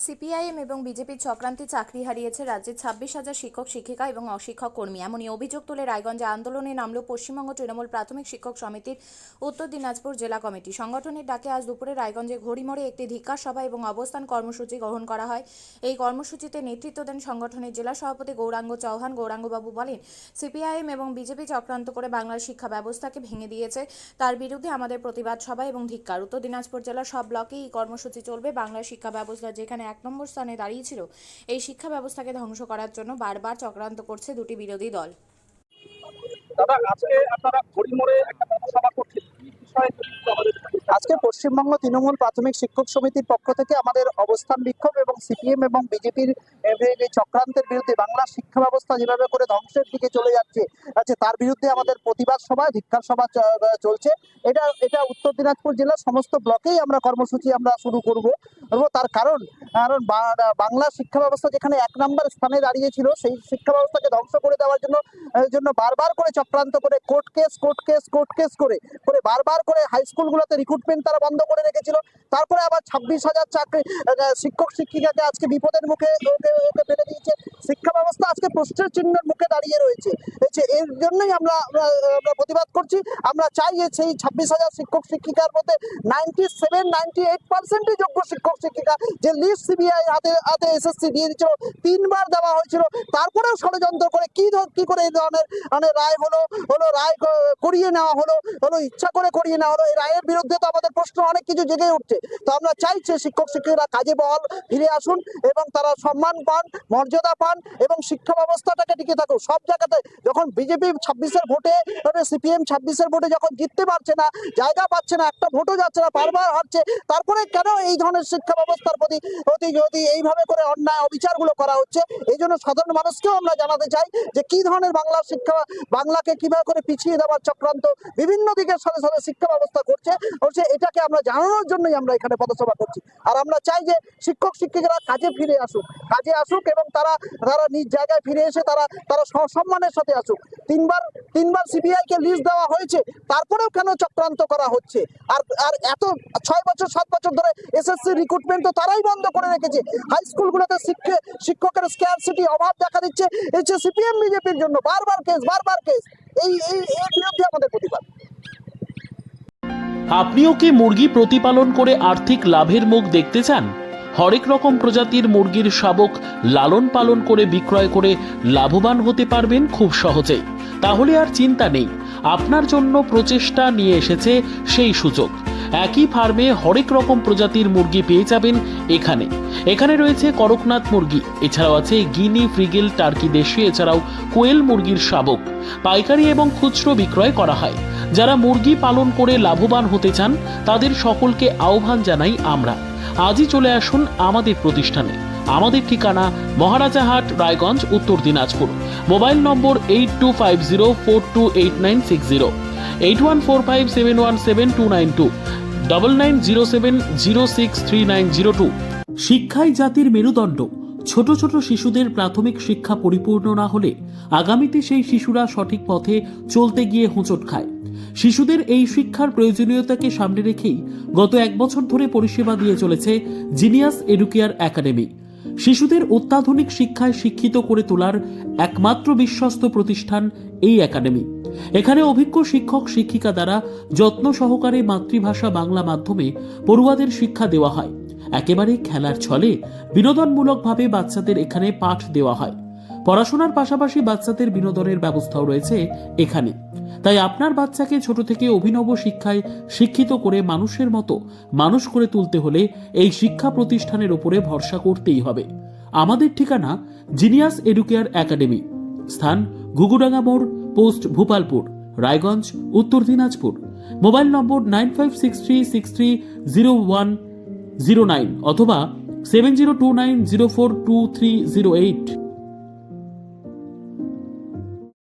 CPIM এবং বিজেপির চক্রান্তে চাকরি হারিয়েছে রাজ্যের 26,000 শিক্ষক শিক্ষিকা এবং অশিক্ষক কর্মী। এমনই অভিযোগ তুলে রায়গঞ্জে আন্দোলনে নামল পশ্চিমবঙ্গ তৃণমূল প্রাথমিক শিক্ষক সমিতির উত্তর দিনাজপুর জেলা কমিটি। সংগঠনের ডাকে আজ দুপুরে রায়গঞ্জে ঘড়িমোড়ে একটি ধিক্কার সভা এবং অবস্থান কর্মসূচি গ্রহণ করা হয়। এই কর্মসূচিতে নেতৃত্ব দেন সংগঠনের জেলা সভাপতি গৌরাঙ্গ চৌহান। গৌরাঙ্গবাবু বলেন, সিপিআইএম এবং বিজেপি চক্রান্ত করে বাংলার শিক্ষা ব্যবস্থাকে ভেঙে দিয়েছে, তার বিরুদ্ধে আমাদের প্রতিবাদ সভা এবং ধিক্কার। উত্তর দিনাজপুর জেলার সব ব্লকেই এই কর্মসূচি চলবে। বাংলার শিক্ষা ব্যবস্থা যেখানে 1 নম্বর স্থানে দাঁড়িয়েছিল, এই শিক্ষা ব্যবস্থাকে ধ্বংস করার জন্য বারবার চক্রান্ত করছে দুটি বিরোধী দল। দাদা, আজকে আপনারা ঘড়িমোড়ে একটা পথসভা করছেন, কি বিষয়ে আজকে পশ্চিমবঙ্গ তৃণমূল প্রাথমিক শিক্ষক সমিতির পক্ষ থেকে আমাদের অবস্থান বিক্ষোভ এবং সিপিএম এবং বিজেপির চক্রান্তের বিরুদ্ধে বাংলার শিক্ষা ব্যবস্থা যেভাবে করে ধ্বংসের দিকে চলে যাচ্ছে তার বিরুদ্ধে আমাদের প্রতিবাদ সভা, ধিক্কার সভা চলছে। এটা উত্তর দিনাজপুর জেলার সমস্ত ব্লকেই আমরা কর্মসূচি আমরা শুরু করব। তার কারণ বাংলা শিক্ষা ব্যবস্থা যেখানে 1 নম্বর স্থানে দাঁড়িয়েছিল, সেই শিক্ষা ব্যবস্থাকে ধ্বংস করে দেওয়ার জন্য বারবার করে চক্রান্ত করে কোর্ট কেস করে বারবার করে হাই স্কুলগুলোতে রিক্রুটমেন্ট তারা বন্ধ করে রেখেছিল। তারপরে আবার 26,000 চাকরি শিক্ষক শিক্ষিকাকে আজকে বিপদের মুখে ফেলে দিয়েছে। শিক্ষা ব্যবস্থা আজকে প্রশ্নের চিহ্নের মুখে দাঁড়িয়ে রয়েছে। এর জন্যই আমরা প্রতিবাদ করছি। আমরা চাই যে সেই 26,000 শিক্ষক শিক্ষিকার মধ্যে 97-98% যোগ্য শিক্ষক শিক্ষিকা, যে লিস্ট সিবিআই হাতে এসএসসি দিয়ে দিচ্ছিল, 3 বার দেওয়া হয়েছিল, তারপরেও ষড়যন্ত্র করে কি করে এই ধরনের রায় হলো রায় করিয়ে নেওয়া হলো ইচ্ছা করে করিয়ে নেওয়া হলো। এই রায়ের বিরুদ্ধে তো আমাদের প্রশ্ন অনেক কিছু জেগে উঠছে। তো আমরা চাইছি শিক্ষক শিক্ষিকারা কাজে বহাল ফিরে আসুন এবং তারা সম্মান পান, মর্যাদা পান এবং শিক্ষা ব্যবস্থাটাকে টিকে থাকুক সব জায়গাতে। যখন বিজেপি 26-এর ভোটে, সিপিএম 26-এর ভোটে যখন জিততে পারছে না, জায়গা পাচ্ছে না, একটা ভোটও যাচ্ছে না, বারবার হারছে, তারপরে কেন এই ধরনের শিক্ষা ব্যবস্থার প্রতি যদি এইভাবে করে অন্যায় অবিচারগুলো করা হচ্ছে? এই জন্য সাধারণ মানুষকেও আমরা জানাতে চাই যে কি ধরনের বাংলাকে কিভাবে করে পিছিয়ে দেওয়ার চক্রান্ত বিভিন্ন দিকের সাথে সাথে শিক্ষা ব্যবস্থা করছে, এটাকে আমরা জানানোর জন্যই আমরা এখানে পথসভা করছি। আর আমরা চাই যে শিক্ষক শিক্ষিকারা কাজে আসুক এবং তারা নিজ জায়গায় ফিরে এসে তারা সম্মানের সাথে আসুক। তিনবার সিবিআই কে লিস্ট দেওয়া হয়েছে, তারপরেও কেন চক্রান্ত করা হচ্ছে? আর এত 6 বছর 7 বছর ধরে এসএসসি রিক্রুটমেন্ট তো তারাই বন্ধ করে রেখেছে। হাই স্কুলগুলোতে শিক্ষকের স্ক্যারসিটি অভাব দেখা দিচ্ছে। সিপিএম বিজেপির জন্য বারবার কেস এই বিরুদ্ধে আমাদের প্রতিবাদ। আপনিও কি মুরগি প্রতিপালন করে আর্থিক লাভের মুখ দেখতে চান? হরেক রকম প্রজাতির মুরগির শাবক লালন পালন করে বিক্রয় করে লাভবান হতে পারবেন খুব সহজেই। তাহলে আর চিন্তা নেই, আপনার জন্য প্রচেষ্টা নিয়ে এসেছে সেই সুযোগ। একই ফার্মে হরেক রকম প্রজাতির মুরগি পেয়ে যাবেন এখানে রয়েছে করকনাথ মুরগি, এছাড়াও আছে গিনি, ফ্রিগেল, টার্কি দেশি, এছাড়াও কোয়েল মুরগির শাবক। পাইকারি এবং খুচরো বিক্রয় করা হয়। যারা মুরগি পালন করে লাভবান হতে চান, তাদের সকলকে আহ্বান জানাই আমরা। আজই চলে আসুন আমাদের প্রতিষ্ঠানে। আমাদের ঠিকানা মহারাজাহাট, রায়গঞ্জ, উত্তর দিনাজপুর। মোবাইল নম্বর 8250428960, 8145717292, 9907063902। শিক্ষাই জাতির মেরুদণ্ড। ছোট ছোট শিশুদের প্রাথমিক শিক্ষা পরিপূর্ণ না হলে আগামীতে সেই শিশুরা সঠিক পথে চলতে গিয়ে হোঁচট খায়। শিশুদের এই শিক্ষার প্রয়োজনীয়তাকে সামনে রেখেই গত 1 বছর ধরে পরিষেবা দিয়ে চলেছে জিনিয়াস এডুকেয়ার একাডেমি। শিশুদের অত্যাধুনিক শিক্ষায় শিক্ষিত করে তোলার একমাত্র বিশ্বস্ত প্রতিষ্ঠান এই একাডেমি। এখানে অভিজ্ঞ শিক্ষক শিক্ষিকা দ্বারা যত্ন সহকারে মাতৃভাষা বাংলা মাধ্যমে পড়ুয়াদের শিক্ষা দেওয়া হয়। একেবারে খেলার ছলে বিনোদনমূলকভাবে বাচ্চাদের এখানে পাঠ দেওয়া হয়। পড়াশোনার পাশাপাশি বাচ্চাদের বিনোদনের ব্যবস্থাও রয়েছে এখানে। তাই আপনার বাচ্চাকে ছোট থেকে অভিনব শিক্ষায় শিক্ষিত করে মানুষের মতো মানুষ করে তুলতে হলে এই শিক্ষা প্রতিষ্ঠানের উপরে ভরসা করতেই হবে। আমাদের ঠিকানা জিনিয়াস এডুকেয়ার একাডেমি, স্থান ঘুঘুডাঙ্গা মোড়, পোস্ট ভূপালপুর, রায়গঞ্জ, উত্তর দিনাজপুর। মোবাইল নম্বর 9563630109 অথবা 7029042308।